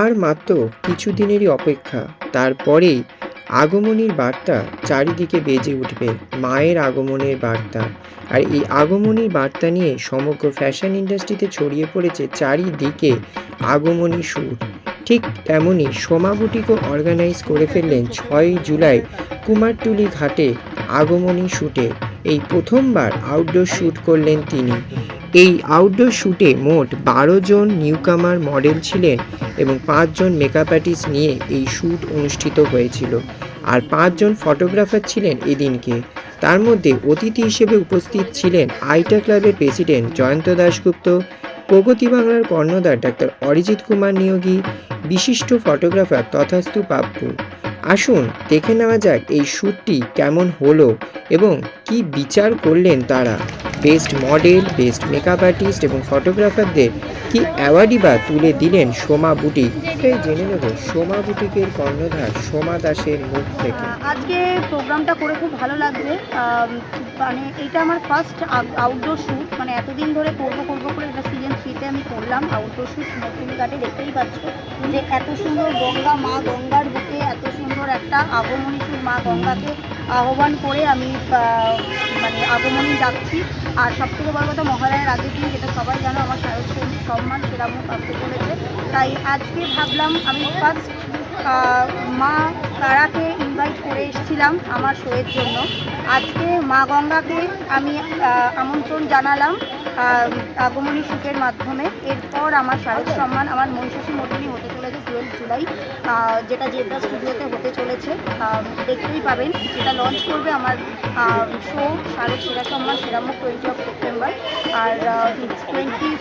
আর মাত্র কিছুদিনেরই অপেক্ষা, তারপরেই আগমনীর বার্তা চারিদিকে বেজে উঠবে, মায়ের আগমনের বার্তা। আর এই আগমনীর বার্তা নিয়ে সমগ্র ফ্যাশন ইন্ডাস্ট্রিতে ছড়িয়ে পড়েছে চারিদিকে আগমনী শ্যুট। ঠিক তেমনই সোমা বুটিকও অর্গানাইজ করে ফেললেন 6ই জুলাই কুমারটুলি ঘাটে আগমনী শ্যুটে। এই প্রথমবার আউটডোর শ্যুট করলেন তিনি। এই আউটডোর শ্যুটে মোট 12 জন নিউকামার মডেল ছিলেন এবং 5 জন মেকআপ আর্টিস্ট নিয়ে এই শ্যুট অনুষ্ঠিত হয়েছিল। আর 5 জন ফটোগ্রাফার ছিলেন এদিনকে। তার মধ্যে অতিথি হিসেবে উপস্থিত ছিলেন আইটা ক্লাবের প্রেসিডেন্ট জয়ন্ত দাশগুপ্ত, প্রগতি বাংলার কর্ণধার ডাক্তার অরিজিৎ কুমার নিয়োগী, বিশিষ্ট ফটোগ্রাফার তথাস্তু পাপ্পু। আসুন দেখে নেওয়া যাক এই শ্যুটটি কেমন হলো এবং কি বিচার করলেন তারা। Best model, best makeup artist এবং ফটোগ্রাফারদের কি অ্যাওয়ার্ডই বা তুলে দিলেন সোমা বুটিক। এটাই জেনে নেব সোমা বুটিকের কর্ণধার সোমা দাসের মুখ থেকে। আজকে প্রোগ্রামটা করে খুব ভালো লাগছে। মানে এটা আমার ফার্স্ট আউটডোর শ্যুট, মানে এতদিন ধরে করবো করে এটা সিজন 3-তে আমি করলাম আউটডোর শ্যুট কুমারটুলি ঘাটে। দেখতেই পাচ্ছ যে এত সুন্দর গঙ্গা, মা গঙ্গার বুকে এত সুন্দর একটা আগমনী শ্যুট, মা গঙ্গাকে আহ্বান করে আমি মানে আগমনী যাচ্ছি। আর সবথেকে বড় কথা, মহালয়ার আগের দিন, যেটা সবাই জানো আমার শারদ সম্মান সেরামুখ আসতে চলেছে। তাই আজকে ভাবলাম আমি ফার্স্ট মা তারাকে ইনভাইট করে এসেছিলাম আমার শোয়ের জন্য। আজকে মা গঙ্গাকে আমি আমন্ত্রণ জানালাম আগমনী শ্যুটের মাধ্যমে। এরপর আমার শারদ সম্মান, আমার মহিষাসী মর্দিনী হতে চলেছে 12 জুলাই, যেটা জেব্রা স্টুডিওতে হতে চলেছে। দেখতেই পাবেন, যেটা লঞ্চ করবে আমার শো শারদ সেরা সম্মান সেরামুখ 20 সেপ্টেম্বর। আর 21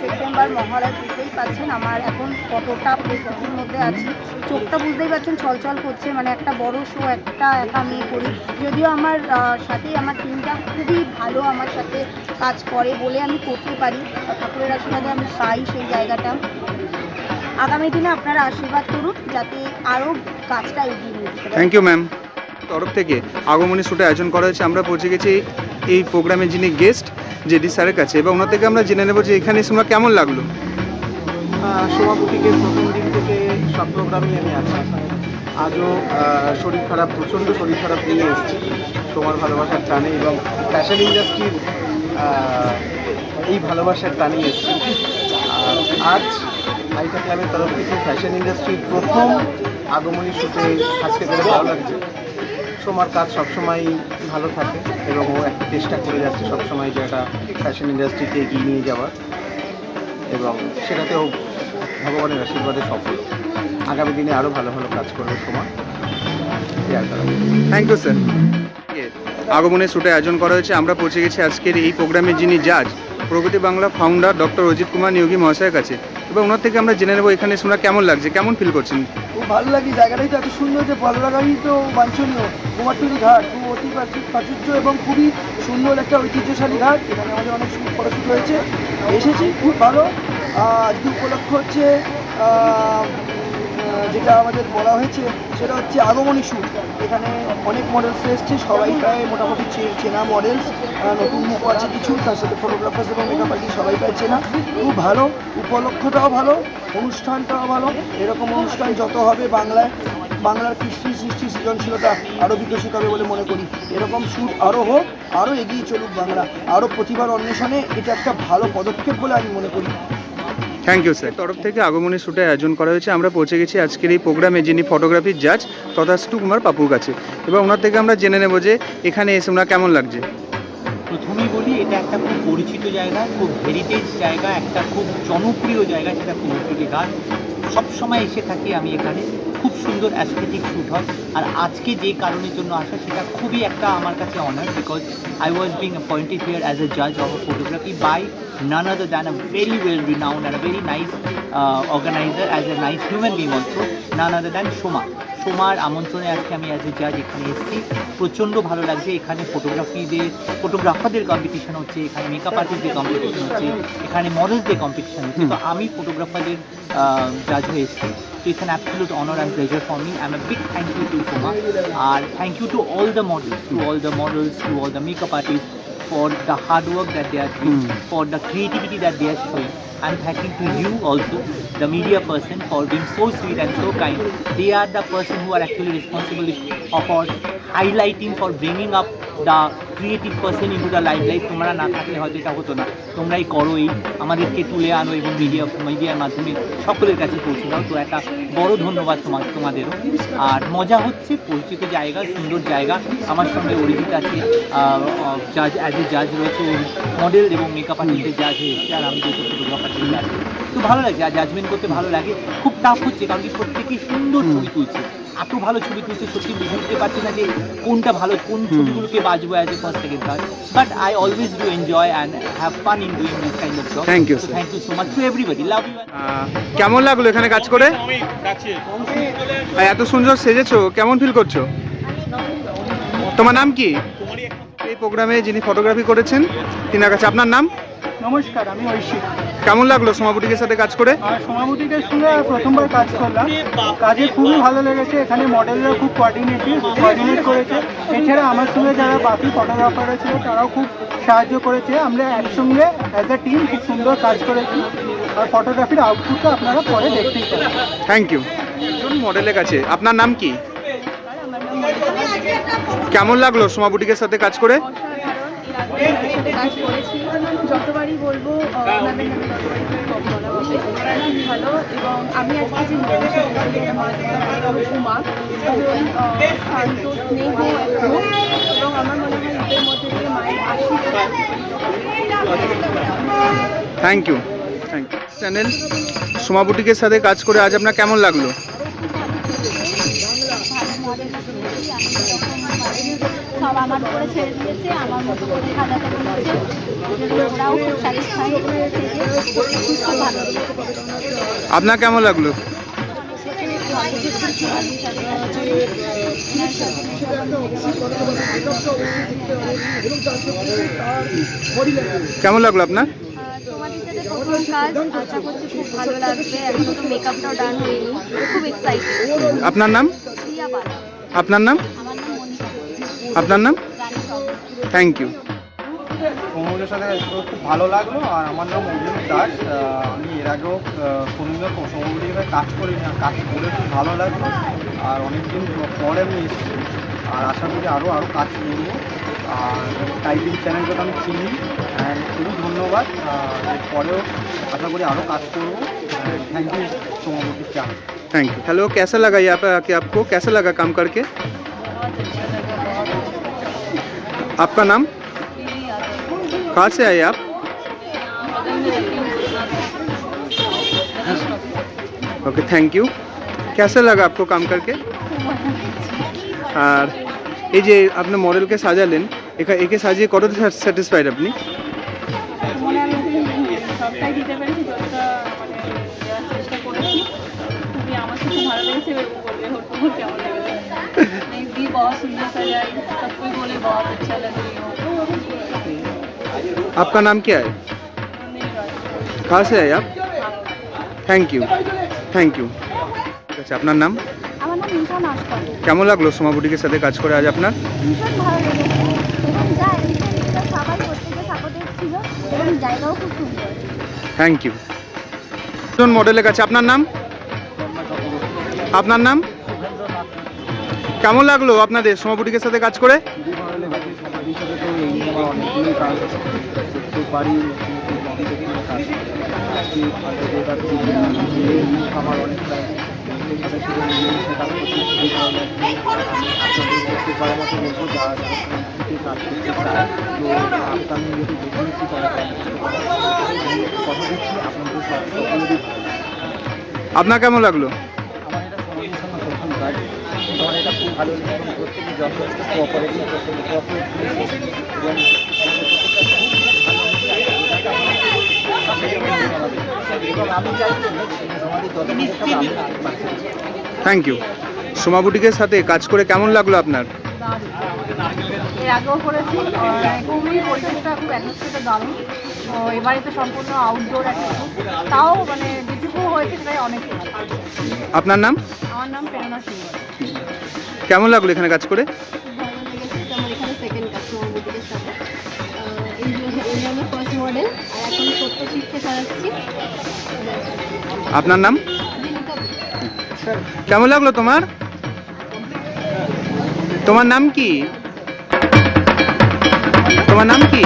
সেপ্টেম্বর মহালয়। বুঝতেই পারছেন আমার এখন কতটা প্রস্তুতির মধ্যে আছি, চোখটা বুঝতেই পারছেন ছলছল করছে। মানে একটা বড় শো একা মেয়ে করি, যদিও আমার সাথে আমার টিমটা খুবই ভালো, আমার সাথে কাজ করে বলে আমি করতে পারি, ঠাকুরের আশীর্বাদে আমি পাই সেই জায়গাটা। আগামী দিনে আপনারা আশীর্বাদ করুন যাতে আরও কাজটা এগিয়ে নিয়ে যেতে পারে। Thank you ma'am. তরফ থেকে আগমনী শ্যুটে আয়োজন করা হয়েছে, আমরা পৌঁছে গেছি এই প্রোগ্রামের যিনি গেস্ট জেডি স্যারের কাছে, এবং ওনার থেকে আমরা জেনে নেব যে এখানে এসে ওনার কেমন লাগলো। সোমা বুটিকের প্রথম দিন থেকে সব প্রোগ্রামই আমি আছি। আজও শরীর খারাপ, প্রচণ্ড শরীর খারাপ নিয়ে এসেছি সোমার ভালোবাসার টানে এবং ফ্যাশন ইন্ডাস্ট্রির এই ভালোবাসার টানে এসেছি। আজ আইটা ক্লাবের তরফ থেকে ফ্যাশন ইন্ডাস্ট্রির প্রথম আগমনী শ্যুটে থাকতে পেরে ভালো লাগছে। সোমার কাজ সবসময় ভালো থাকে এবং ও একটা চেষ্টা করে যাচ্ছে সবসময় যে একটা ফ্যাশন ইন্ডাস্ট্রিকে এগিয়ে নিয়ে যাওয়ার, এবং সেটাতেও ভগবানের আশীর্বাদে সফল। আগামী দিনে আরও ভালো ভালো কাজ করবে সোমা। Thank you sir. আগমনের শ্যুটে আয়োজন করা হয়েছে, আমরা পৌঁছে গেছি আজকের এই প্রোগ্রামের যিনি জাজ প্রগতি বাংলা ফাউন্ডার ডক্টর অজিত কুমার নিয়োগী মহাশয়ের কাছে, এবং ওনার থেকে আমরা জেনে নেবো এখানে শোনা কেমন লাগছে, কেমন ফিল করছেন। খুব ভালো লাগে, জায়গাটাই তো এত সুন্দর যে ভালো লাগাই তো বাঞ্ছনীয়। কুমারটুলি ঘাট খুব অতি প্রাচুর্য এবং খুবই সুন্দর একটা ঐতিহ্যশালী ঘাট। এখানে আমাদের অনেক ফটোশ্যুট হয়েছে, এসেছি খুব ভালো। আজকে উপলক্ষ হচ্ছে যেটা আমাদের বলা হয়েছে সেটা হচ্ছে আগমনী শ্যুট। এখানে অনেক মডেলস এসছে, সবাই প্রায় মোটামুটি চেনা মডেলস, নতুন মুখ আছে কিছু, তার সাথে ফটোগ্রাফার্স এবং মেকআপ আর্টিস্ট সবাই প্রায় চেনা। খুব ভালো, উপলক্ষটাও ভালো, অনুষ্ঠানটাও ভালো। এরকম অনুষ্ঠান যত হবে বাংলার কৃষ্টি সৃষ্টি সৃজনশীলতা আরও বিকশিত হবে বলে মনে করি। এরকম শ্যুট আরও হোক, আরও এগিয়ে চলুক বাংলা, আরও প্রতিভার অন্বেষণে এটা একটা ভালো পদক্ষেপ বলে আমি মনে করি। Thank you sir. তরফ থেকে আগমনী শ্যুটে আয়োজন করা হয়েছে, আমরা পৌঁছে গেছি আজকের এই প্রোগ্রামে যিনি ফটোগ্রাফির জাজ তথাস্তু কুমার পাপুর কাছে, এবং ওনার থেকে আমরা জেনে নেব যে এখানে এসে ওনার কেমন লাগছে। প্রথমেই বলি, এটা একটা খুব পরিচিত জায়গা, খুব হেরিটেজ জায়গা, একটা খুব জনপ্রিয় জায়গা, সেটা কুমারটুলি ঘাট। সবসময় এসে থাকি আমি এখানে, খুব সুন্দর অ্যাস্থেটিক শ্যুট হয়। আর আজকে যে কারণের জন্য আসা সেটা খুবই একটা আমার কাছে honour, because I was being appointed here as a judge of a photography by none other than a very well renowned and a very nice organizer, as a nice human being also, none other than সোমার আমন্ত্রণে আজকে আমি as a জাজ এখানে এসেছি। প্রচণ্ড ভালো লাগছে। এখানে ফটোগ্রাফারদের কম্পিটিশন হচ্ছে, এখানে মেকআপ আর্টিস্টদের কম্পিটিশন হচ্ছে, এখানে মডেলসদের কম্পিটিশন হচ্ছে। তো আমি ফটোগ্রাফারদের জাজ হয়ে এসেছি। So it's an absolute honor and pleasure for me. I'm a big thank you to Soma. Thank you to all the models, to all the makeup artists for the hard work that they are doing, for the creativity that they are showing. I'm thanking to you also, the media person, for being so sweet and so kind. They are the person who are actually responsible for highlighting, for bringing up the creative person into the limelight. তোমরা না থাকলে হয়তো এটা হতো না, তোমরাই করো, এই আমাদেরকে তুলে আনো এবং মিডিয়ার মাধ্যমে সকলের কাছে পৌঁছে দাও। তো একটা বড় ধন্যবাদ তোমাদেরও। আর মজা হচ্ছে, পরিচিত জায়গা, সুন্দর জায়গা। আমার সঙ্গে অরিজিৎ আছে, জাজ, অ্যাজ এ জাজ রয়েছে, মডেল এবং মেকআপ আর্টিস্টের জাজ হয়ে এসেছে, আর আমি যেহেতু ফটোগ্রাফার হিসেবে আছি। তো ভালো লাগছে, আর জাজমেন্ট করতে ভালো লাগে। খুব টাফ হচ্ছে, কারণ কি প্রত্যেকেই সুন্দর ছবি তুলছে, এত ভালো ছবি তুলছে, সত্যি বুঝতে পারছি না যে কোনটা ভালো, কোন ছবিগুলোকে বাজবো as a first second third. But I always do enjoy and have fun in doing this kind of job. Thank you, sir. Thank you so much to everybody, love you. কেমন লাগলো এখানে কাজ করে? আর এত সুন্দর সেজেছো, কেমন ফিল করছো? তোমার নাম কি? এই প্রোগ্রামে যিনি ফটোগ্রাফি করেছেন তিনার কাছে আপনার নাম? নমস্কার, আমি ঐশী। কেমন লাগলো সমাবুটিকের সাথে কাজ করে? আর সমাবুটিকের সঙ্গে প্রথমবার কাজ করলাম, কাজে খুবই ভালো লেগেছে। এখানে মডেলরা খুব কোঅর্ডিনেট করেছে। এছাড়া আমার সঙ্গে যারা বাকি ফটোগ্রাফাররা ছিল তারাও খুব সাহায্য করেছে। আমরা একসঙ্গে অ্যাজ এ টিম খুব সুন্দর কাজ করেছি। আর ফটোগ্রাফির আউটপুটটা আপনারা পরে দেখতেই পাবেন। Thank you. মডেলের কাছে আপনার নাম কি? কেমন লাগলো সমাবুটিকের সাথে কাজ করে? কাজ করেছি, যতবারই বলবো ম্যামের নামে ততবারই বলা হবে। ভালো, এবং আমি আজকে যে মডেলের সাথে উমা, শান্ত, স্নেহ এবং আমার মনে হয় এদের মধ্যে থেকে মায়ের আশীর্বাদ। Thank you. চ্যানেল সমাবুটিকের সাথে কাজ করে আজ আপনার কেমন লাগলো? সব আমার উপরে ছেড়ে দিয়েছে, আমার মতো করে সাজাতে বলেছে, ওরাও খুব স্যাটিসফাই হয়েছে যে খুব ভালো। আপনার কেমন লাগলো? কেমন লাগলো আপনার? তোমাদের সাথে প্রথম কাজ, আশা করছি খুব ভালো লাগবে। এখনো তো মেকআপটাও ডান হয়নি, খুব এক্সাইটেড। আপনার নাম? প্রিয়া পাল। আপনার নাম? আমার নাম মনীষা। আপনার নাম? রানী সব। Thank you. সৌমদের সাথে খুব ভালো লাগলো। আর আমার নাম অর্জুন দাস। আমি এর আগেও কোনোদিনও সৌমদের সাথে কাজ করিনি, কাজ করে খুব ভালো লাগলো। আর অনেকদিন পরে আমি এসেছি, আর আশা করি আরও কাজ করবো। আর টাইপিং চ্যানেলটা আমি চিনি, অ্যান্ড খুবই ধন্যবাদ। এরপরেও আশা করি আরও কাজ করবো। Thank you Saumvati channel. Thank you. Hello, कैसा लगा यहाँ पे आके? आपको कैसा लगा काम करके? आपका नाम? कहाँ से आए आप? Okay, thank you. कैसा लगा आपको काम करके? আর এই যে আপনি মডেলকে সাজালেন, একে সাজিয়ে কতটা স্যাটিসফাইড আপনি? মনে আমি সবটাই দিতে পেরেছি, যতটা মানে দেওয়ার চেষ্টা করেছি। খুবই আমার খুব ভালো লেগেছে। এবার বলবে ওর তোমার কেমন লেগেছে? दी बहुत सुंदर सजाई, सब कोई बोले बहुत अच्छा लग रही हो। आपका नाम क्या है? कहाँ से आए आप? Thank you. Thank you. আচ্ছা, আপনার নাম? আমার নাম নিশা নস্কর। কেমন লাগলো সমাবুটিকের সাথে কাজ করে আজ আপনার? ভীষণ ভালো লেগেছে, এবং যা এডিশনটা সবাই প্রত্যেকে সাপোর্টিভ ছিল, এবং জায়গাও খুব সুন্দর। Thank you. একজন মডেলের কাছে আপনার নাম? আপনার নাম? কেমন লাগলো আপনাদের সমাবুটিকের সাথে কাজ করে? খুবই ভালো লেগেছে। সমাধির সাথে তো এই আমার অনেকগুলোই কাজ করতে পারি, আমার অনেকটা কাজ করতে খুবই ভালো লাগছে। করতে পারার মতো বলবো যারা কাজ করতে চায়, তো আমি যদি দেখেছি তারা কথা দিচ্ছি আপনাদের সকলেরই। আপনার কেমন লাগলো? আমার এটা সমাজের সঙ্গে প্রথম কাজ, আমার এটা খুব ভালো লেগেছে। এবং প্রত্যেকে যথেষ্ট কোঅপারেটিভ, প্রত্যেকে কোঅপারেট করেছে, এবং আমি চাই সমাজের থ্যাংক ইউ। সমাবুটিকের সাথে কাজ করে কেমন লাগলো আপনার? এর আগেও করেছি, খুবই পরিবেশটা খুব অ্যাটমসফিয়ারটা দারুণ। তো এবারে তো সম্পূর্ণ আউটডোর একটা, তাও মানে যেটুকু হয়েছে সেটাই অনেক ভালো। আপনার নাম? আমার নাম প্রেরণা সিংহ। কেমন লাগলো এখানে কাজ করে? ভালো লেগেছে, আমার এখানে সেকেন্ড কাজ সমাবুটিকের সাথে। এই জন্য ফার্স্ট মডেল আর এখন সত্য শিখতে চালাচ্ছি। আপনার নাম? কেমন লাগলো তোমার? তোমার নাম কি? তোমার নাম কি?